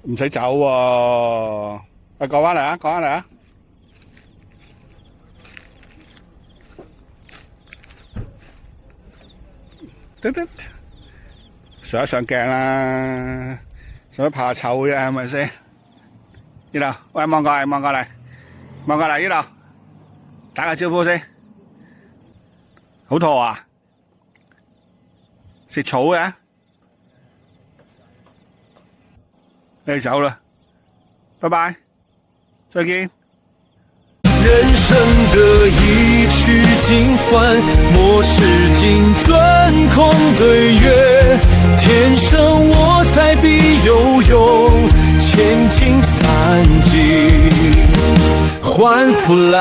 唔使走喎。啊，過翻嚟啊，過翻嚟啊！得得，上一上鏡啦，使乜怕醜啫？係咪先？呢度，喂，望過嚟，望過嚟，望過嚟呢度，打個招呼先。好肚餓啊？食草嘅？你走啦，拜拜，再見。人生的一曲尽欢，莫使金樽空对月。天生我材必有用，千金散尽还复来。